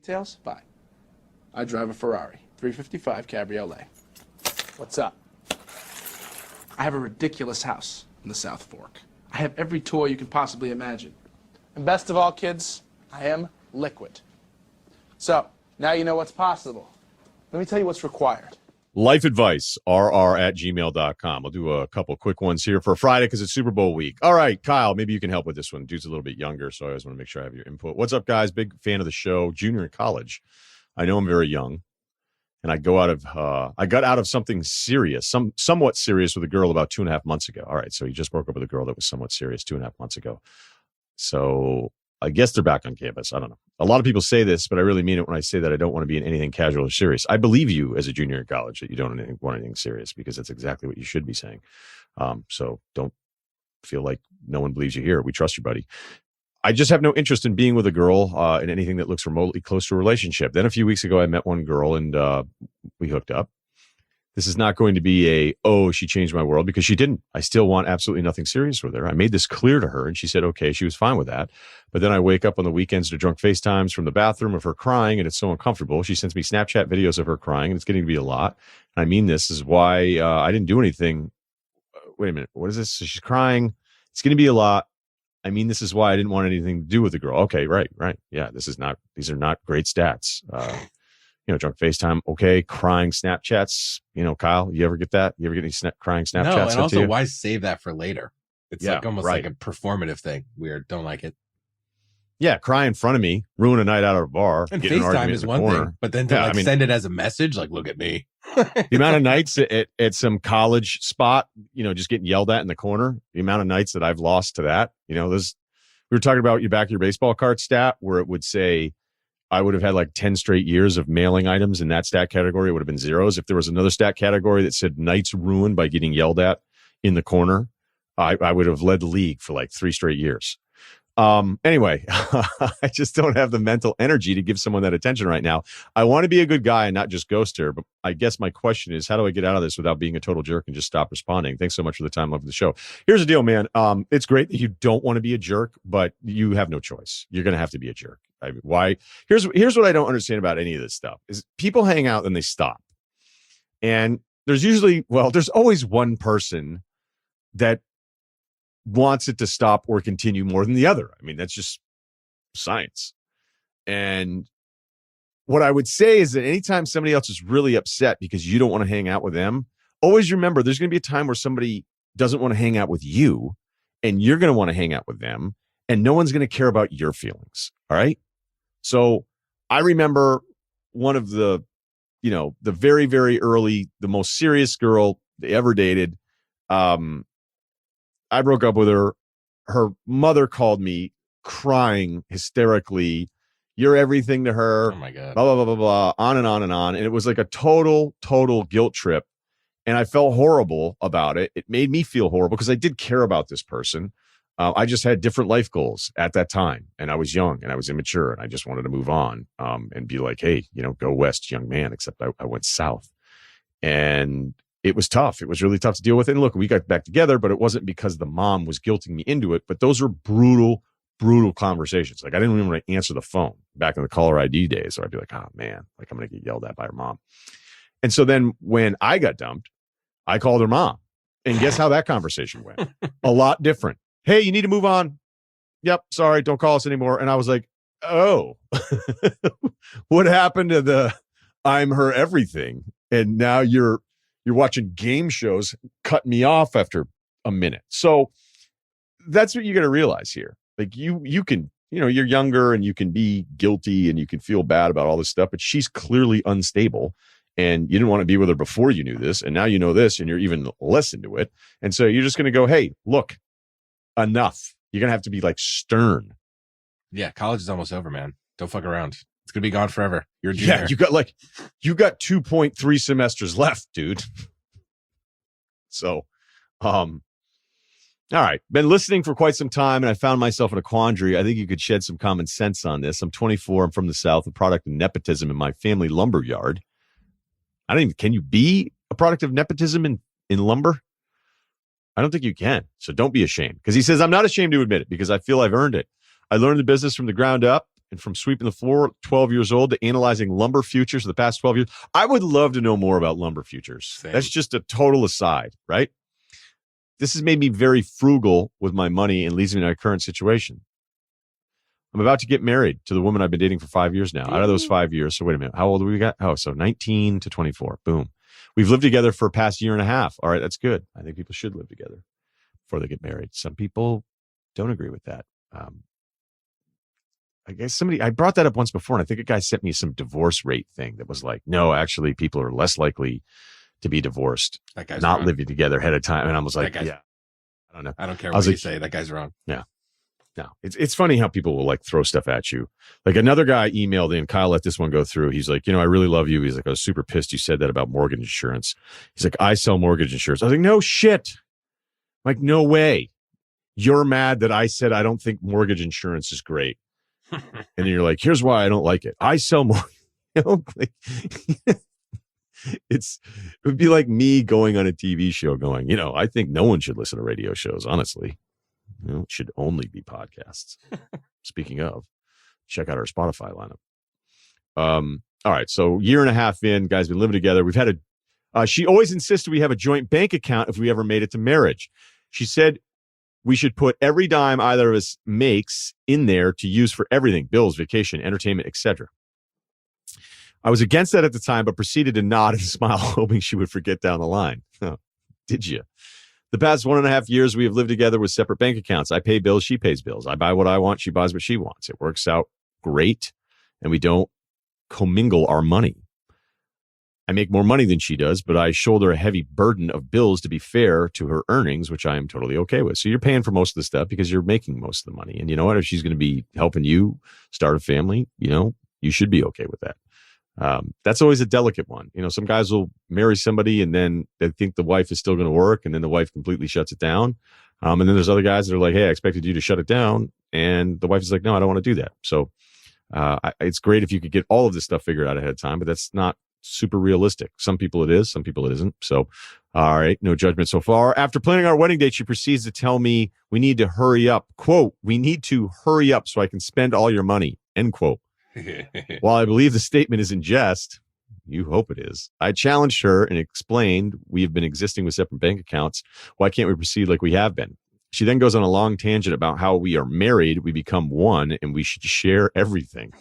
details? Fine. I drive a Ferrari 355 Cabriolet. What's up? I have a ridiculous house in the South Fork. I have every toy you can possibly imagine. And best of all, kids, I am liquid. So, now you know what's possible. Let me tell you what's required. Life advice, rr@gmail.com. I'll do a couple quick ones here for Friday because it's Super Bowl week. All right, Kyle, maybe you can help with this one. Dude's a little bit younger, so I always want to make sure I have your input. What's up, guys? Big fan of the show. Junior in college. I know I'm very young, and I got out of something serious, somewhat serious with a girl about 2.5 months ago. All right, so you just broke up with a girl that was somewhat serious 2.5 months ago. So I guess they're back on campus. I don't know. A lot of people say this, but I really mean it when I say that I don't want to be in anything casual or serious. I believe you as a junior in college that you don't want anything serious because that's exactly what you should be saying. So don't feel like no one believes you here. We trust you, buddy. I just have no interest in being with a girl in anything that looks remotely close to a relationship. Then a few weeks ago, I met one girl and we hooked up. This is not going to be she changed my world, because she didn't. I still want absolutely nothing serious with her. I made this clear to her and she said, okay, she was fine with that. But then I wake up on the weekends to drunk FaceTimes from the bathroom of her crying, and it's so uncomfortable. She sends me Snapchat videos of her crying, and it's getting to be a lot. And I mean, this is why I didn't do anything. Wait a minute. What is this? So she's crying. It's going to be a lot. I mean, this is why I didn't want anything to do with the girl. Okay, right. Yeah, these are not great stats. Drunk FaceTime, okay, crying Snapchats. Kyle, you ever get that? You ever get any crying Snapchats? No, and also, why save that for later? It's like almost right. like a performative thing. Weird. Don't like it. Yeah, cry in front of me, ruin a night out at a bar. And FaceTime is one thing, but then to send it as a message, like, look at me. The amount of nights at some college spot, just getting yelled at in the corner, the amount of nights that I've lost to that, we were talking about your baseball card stat where it would say, I would have had like 10 straight years of mailing items in that stat category. It would have been zeros. If there was another stat category that said nights ruined by getting yelled at in the corner, I would have led the league for like 3 straight years. Anyway, I just don't have the mental energy to give someone that attention right now. I want to be a good guy and not just ghost her. But I guess my question is, how do I get out of this without being a total jerk and just stop responding? Thanks so much for the time. Love the show. Here's the deal, man. It's great that you don't want to be a jerk, but you have no choice. You're going to have to be a jerk. Why? Here's what I don't understand about any of this stuff is people hang out and they stop. And there's always one person that wants it to stop or continue more than the other. I mean, that's just science. And what I would say is that anytime somebody else is really upset because you don't want to hang out with them, always remember there's going to be a time where somebody doesn't want to hang out with you and you're going to want to hang out with them, and no one's going to care about your feelings. All right. So I remember one of the very, very early, the most serious girl they ever dated. I broke up with her. Her mother called me crying hysterically. You're everything to her. Oh my God. Blah, blah, blah, blah, blah, on and on and on. And it was like a total guilt trip. And I felt horrible about it. It made me feel horrible because I did care about this person. I just had different life goals at that time. And I was young and I was immature and I just wanted to move on and be like, hey, go west, young man, except I went south. And it was tough. It was really tough to deal with. And look, we got back together, but it wasn't because the mom was guilting me into it. But those were brutal conversations. Like I didn't even want to answer the phone back in the caller ID days. So I'd be like, oh man, like I'm going to get yelled at by her mom. And so then when I got dumped, I called her mom. And guess how that conversation went? A lot different. Hey, you need to move on. Yep. Sorry. Don't call us anymore. And I was like, oh, what happened to the I'm her everything? And now you're watching game shows, cut me off after a minute. So that's what you got to realize here. Like you can, you're younger and you can be guilty and you can feel bad about all this stuff, but she's clearly unstable and you didn't want to be with her before you knew this. And now you know this and you're even less into it. And so you're just going to go, hey, look, enough. You're going to have to be like stern. Yeah. College is almost over, man. Don't fuck around. It's going to be gone forever. You're a junior. Yeah, you got 2.3 semesters left, dude. So, all right. Been listening for quite some time and I found myself in a quandary. I think you could shed some common sense on this. I'm 24. I'm from the South, a product of nepotism in my family lumber yard. Can you be a product of nepotism in lumber? I don't think you can. So don't be ashamed. Because he says, I'm not ashamed to admit it because I feel I've earned it. I learned the business from the ground up And from sweeping the floor at 12 years old to analyzing lumber futures for the past 12 years, I would love to know more about lumber futures. Same. That's just a total aside, right? This has made me very frugal with my money and leaves me in my current situation. I'm about to get married to the woman I've been dating for 5 years now. Out of those 5 years, so wait a minute, how old have we got? Oh, so 19 to 24. Boom. We've lived together for past year and a half. All right, that's good. I think people should live together before they get married. Some people don't agree with that. I guess I brought that up once before, and I think a guy sent me some divorce rate thing that was like, no, actually, people are less likely to be divorced, That guy's not wrong. living together ahead of time. And I was like, That guy's- yeah, I don't know. I don't care I was what you like- say. That guy's wrong. No, it's funny how people will like throw stuff at you. Like another guy emailed in, Kyle let this one go through. He's like, I really love you. He's like, I was super pissed you said that about mortgage insurance. He's like, I sell mortgage insurance. I was like, no shit. Like, no way. You're mad that I said I don't think mortgage insurance is great. And then you're like, here's why I don't like it. I sell more. Like, it would be like me going on a TV show going, I think no one should listen to radio shows, honestly. It should only be podcasts. Speaking of, check out our Spotify lineup. All right. So year and a half in, guys, been living together. We've had she always insisted we have a joint bank account if we ever made it to marriage. She said we should put every dime either of us makes in there to use for everything, bills, vacation, entertainment, etc. I was against that at the time, but proceeded to nod and smile, hoping she would forget down the line. Did you? The past 1.5 years, we have lived together with separate bank accounts. I pay bills, she pays bills. I buy what I want, she buys what she wants. It works out great, and we don't commingle our money. I make more money than she does, but I shoulder a heavy burden of bills to be fair to her earnings, which I am totally okay with. So you're paying for most of the stuff because you're making most of the money. And you know what? If she's going to be helping you start a family, you should be okay with that. That's always a delicate one. Some guys will marry somebody and then they think the wife is still going to work, and then the wife completely shuts it down. And then there's other guys that are like, hey, I expected you to shut it down. And the wife is like, no, I don't want to do that. So it's great if you could get all of this stuff figured out ahead of time, but that's not super realistic. Some people it is, some people it isn't. So, all right, no judgment so far. After planning our wedding date, she proceeds to tell me we need to hurry up. Quote, we need to hurry up so I can spend all your money. End quote. While I believe the statement is in jest, you hope it is, I challenged her and explained we have been existing with separate bank accounts. Why can't we proceed like we have been? She then goes on a long tangent about how we are married, we become one, and we should share everything.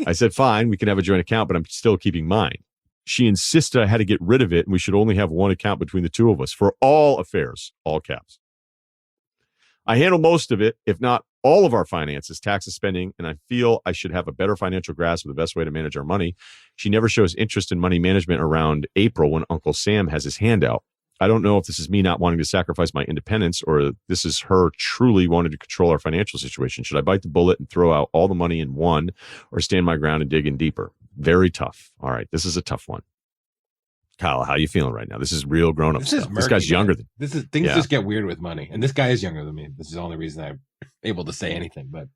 I said, fine, we can have a joint account, but I'm still keeping mine. She insisted I had to get rid of it, and we should only have one account between the two of us for all affairs, all caps. I handle most of it, if not all of our finances, taxes, spending, and I feel I should have a better financial grasp of the best way to manage our money. She never shows interest in money management around April when Uncle Sam has his hand out. I don't know if this is me not wanting to sacrifice my independence or this is her truly wanting to control our financial situation. Should I bite the bullet and throw out all the money in one or stand my ground and dig in deeper? Very tough. All right, this is a tough one. Kyle, how are you feeling right now? This is real grown-up stuff. This guy's younger than things Yeah. just get weird with money. And this guy is younger than me. This is the only reason I'm able to say anything. But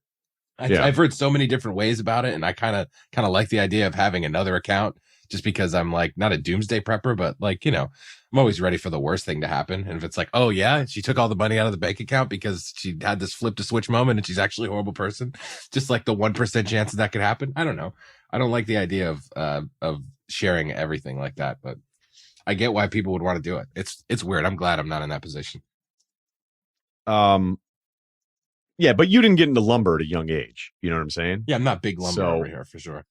I've heard so many different ways about it, and I kind of like the idea of having another account just because I'm like not a doomsday prepper, but like, I'm always ready for the worst thing to happen. And if it's like, oh yeah, she took all the money out of the bank account because she had this flip to switch moment and she's actually a horrible person, just like the 1% chance that could happen. I don't know. I don't like the idea of sharing everything like that, but I get why people would want to do it. It's weird. I'm glad I'm not in that position. Yeah, but you didn't get into lumber at a young age. You know what I'm saying? Yeah, I'm not big lumber So- over here for sure.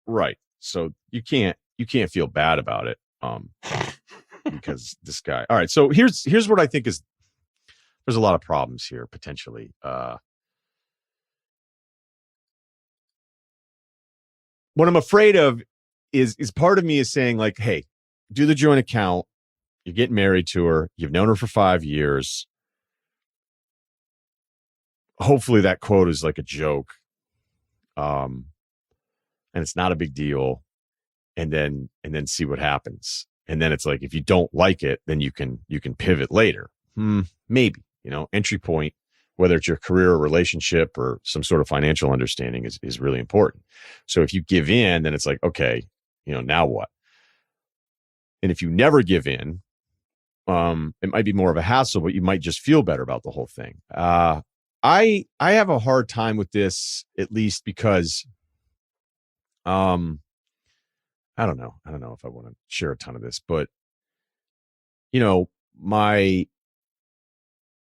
Right. So you can't feel bad about it. Because this guy. All right. So here's what I think is there's a lot of problems here potentially. What I'm afraid of is part of me is saying like, hey, do the joint account. You're getting married to her. You've known her for 5 years. Hopefully that quote is like a joke. And it's not a big deal. And then see what happens. And then it's like, if you don't like it, then you can pivot later. Maybe, entry point, whether it's your career or relationship or some sort of financial understanding is really important. So if you give in, then it's like, okay, now what? And if you never give in, it might be more of a hassle, but you might just feel better about the whole thing. I I have a hard time with this, at least because, I don't know. I don't know if I want to share a ton of this, but my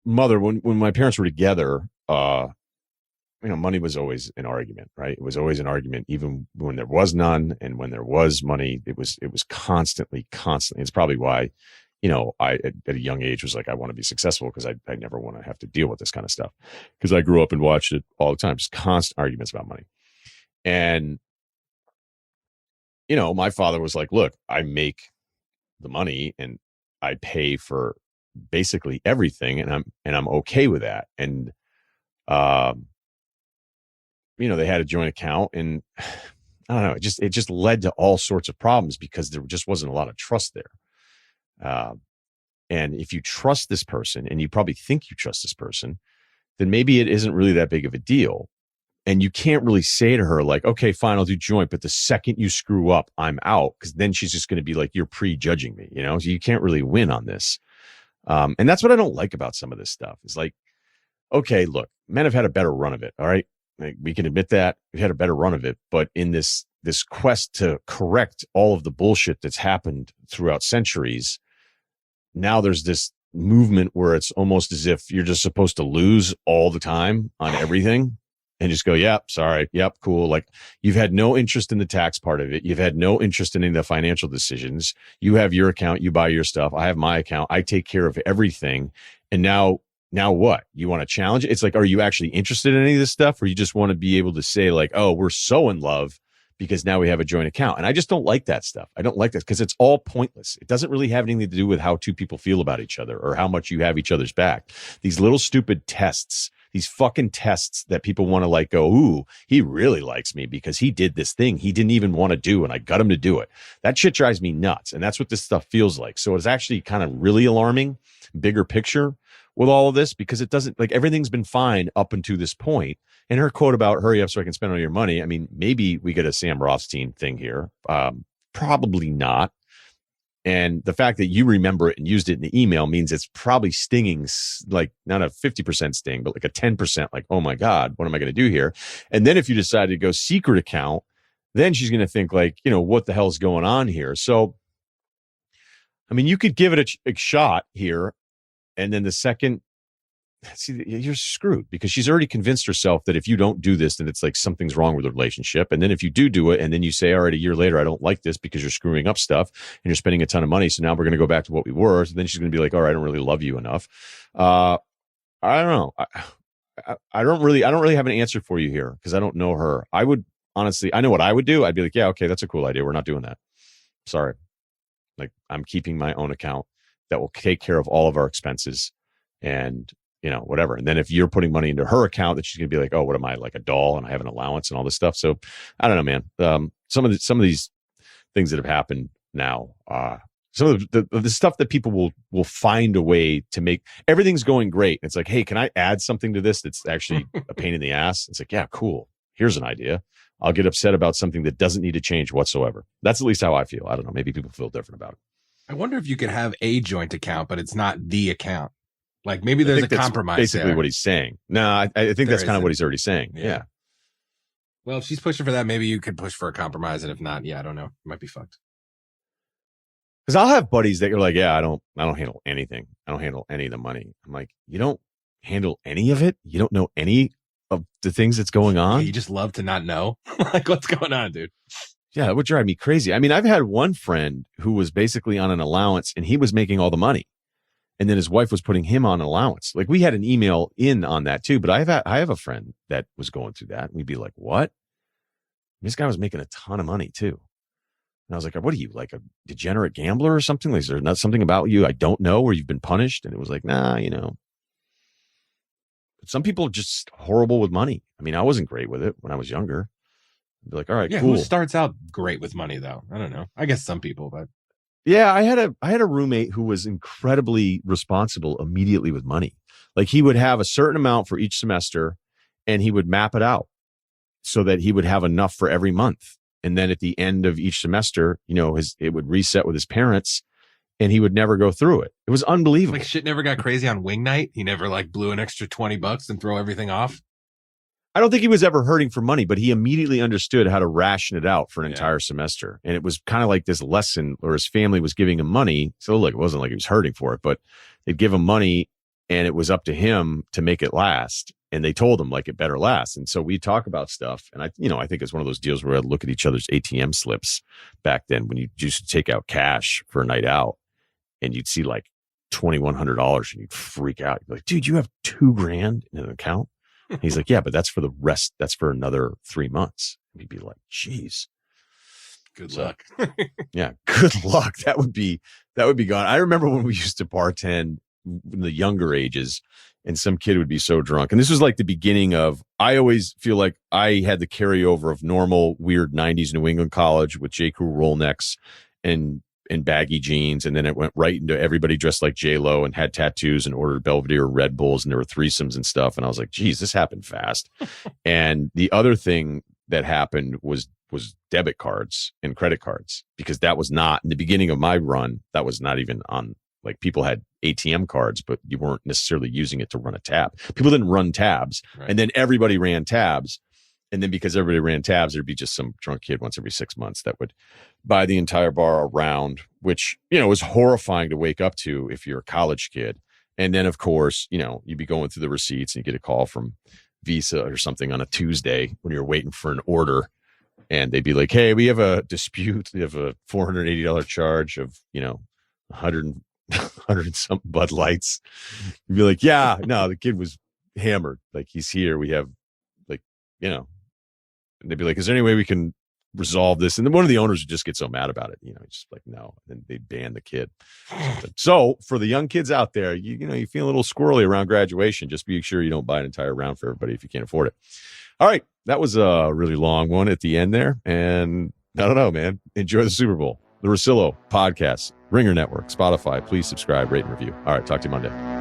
mother, when my parents were together, money was always an argument, right? It was always an argument, even when there was none, and when there was money, it was constantly. It's probably why, I at a young age was like, I want to be successful because I never want to have to deal with this kind of stuff, because I grew up and watched it all the time, just constant arguments about money. And my father was like, look, I make the money and I pay for basically everything, and I'm okay with that. And they had a joint account, and I don't know, it just led to all sorts of problems because there just wasn't a lot of trust there. And if you trust this person, and you probably think you trust this person, then maybe it isn't really that big of a deal. And you can't really say to her like, okay, fine, I'll do joint, but the second you screw up, I'm out. Because then she's just going to be like, you're prejudging me, So you can't really win on this. And that's what I don't like about some of this stuff. It's like, okay, look, men have had a better run of it. All right. Like, we can admit that we've had a better run of it. But in this quest to correct all of the bullshit that's happened throughout centuries, now there's this movement where it's almost as if you're just supposed to lose all the time on everything. And just go, yep, sorry, yep, cool. Like, you've had no interest in the tax part of it. You've had no interest in any of the financial decisions. You have your account, you buy your stuff. I have my account. I take care of everything. And now what? You want to challenge it? It's like, are you actually interested in any of this stuff? Or you just want to be able to say like, oh, we're so in love because now we have a joint account. And I just don't like that stuff. I don't like that because it's all pointless. It doesn't really have anything to do with how two people feel about each other or how much you have each other's back. These little stupid tests, these fucking tests that people want to like go, ooh, he really likes me because he did this thing he didn't even want to do and I got him to do it. That shit drives me nuts. And that's what this stuff feels like. So it's actually kind of really alarming, bigger picture with all of this, because it doesn't, like, everything's been fine up until this point. And her quote about hurry up so I can spend all your money, I mean, maybe we get a Sam Rothstein thing here. Probably not. And the fact that you remember it and used it in the email means it's probably stinging, like not a 50% sting, but like a 10%, like, oh my God, what am I going to do here? And then if you decide to go secret account, then she's going to think like, what the hell's going on here? So, I mean, you could give it a shot here. And then the second, see, you're screwed because she's already convinced herself that if you don't do this, then it's like something's wrong with the relationship. And then if you do it, and then you say, all right, a year later, I don't like this because you're screwing up stuff and you're spending a ton of money. So now we're going to go back to what we were. So then she's going to be like, all right, I don't really love you enough. I don't know. I don't really have an answer for you here because I don't know her. I would honestly, I know what I would do. I'd be like, yeah, okay, that's a cool idea. We're not doing that. Sorry. Like, I'm keeping my own account that will take care of all of our expenses and, whatever. And then if you're putting money into her account, that she's going to be like, oh, what am I, like a doll? And I have an allowance and all this stuff. So I don't know, man. Some of these things that have happened now, some of the stuff that people will find a way to make everything's going great. It's like, hey, can I add something to this that's actually a pain in the ass? It's like, yeah, cool. Here's an idea. I'll get upset about something that doesn't need to change whatsoever. That's at least how I feel. I don't know. Maybe people feel different about it. I wonder if you could have a joint account, but it's not the account. Like, maybe there's a compromise. Basically there. What he's saying. No, I think that's kind of what he's already saying. Yeah. Well, if she's pushing for that, maybe you could push for a compromise. And if not, yeah, I don't know. It might be fucked. Because I'll have buddies that are like, yeah, I don't handle anything. I don't handle any of the money. I'm like, you don't handle any of it? You don't know any of the things that's going on? Yeah, you just love to not know. Like, what's going on, dude? Yeah, it would drive me crazy. I mean, I've had one friend who was basically on an allowance and he was making all the money. And then his wife was putting him on an allowance. Like, we had an email in on that too, but I have a friend that was going through that. And we'd be like, what? And this guy was making a ton of money too. And I was like, what are you, like a degenerate gambler or something? Like, is there not something about you I don't know or you've been punished? And it was like, nah, some people are just horrible with money. I mean, I wasn't great with it when I was younger. I'd be like, all right, yeah, cool. Who starts out great with money though? I don't know. I guess some people, but yeah, I had a roommate who was incredibly responsible immediately with money. Like, he would have a certain amount for each semester and he would map it out so that he would have enough for every month. And then at the end of each semester, it would reset with his parents and he would never go through it. It was unbelievable. Like shit never got crazy on wing night. He never like blew an extra $20 and throw everything off. I don't think he was ever hurting for money, but he immediately understood how to ration it out for an entire semester. And it was kind of like this lesson, or his family was giving him money. So look, it wasn't like he was hurting for it, but they'd give him money and it was up to him to make it last. And they told him like it better last. And so we talk about stuff. And I think it's one of those deals where I'd look at each other's ATM slips back then when you used to take out cash for a night out and you'd see like $2,100 and you'd freak out. You'd be like, dude, you have $2,000 in an account? And he's like, yeah, but that's for the rest. That's for another 3 months. And he'd be like, geez, good luck. Yeah, good luck. That would be gone. I remember when we used to bartend in the younger ages, and some kid would be so drunk. And this was like the beginning of, I always feel like I had the carryover of normal weird 90s New England college with J. Crew roll necks and baggy jeans. And then it went right into everybody dressed like J-Lo and had tattoos and ordered Belvedere Red Bulls, and there were threesomes and stuff. And I was like, geez, this happened fast. And the other thing that happened was debit cards and credit cards, because that was not, in the beginning of my run, that was not even on, like, people had ATM cards, but you weren't necessarily using it to run a tab. People didn't run tabs. Right. And then everybody ran tabs. And then because everybody ran tabs, there'd be just some drunk kid once every 6 months that would buy the entire bar around, which, was horrifying to wake up to if you're a college kid. And then, of course, you'd be going through the receipts and you get a call from Visa or something on a Tuesday when you're waiting for an order. And they'd be like, hey, we have a dispute. We have a $480 charge of, 100 and some Bud Lights. You'd be like, yeah, no, the kid was hammered. Like, he's here. We have, like, and they'd be like, is there any way we can resolve this? And then one of the owners would just get so mad about it, just like, no. And then they'd ban the kid. So for the young kids out there, you feel a little squirrely around graduation. Just be sure you don't buy an entire round for everybody if you can't afford it. All right. That was a really long one at the end there. And I don't know, man. Enjoy the Super Bowl. The Russillo Podcast, Ringer Network, Spotify. Please subscribe, rate, and review. All right. Talk to you Monday.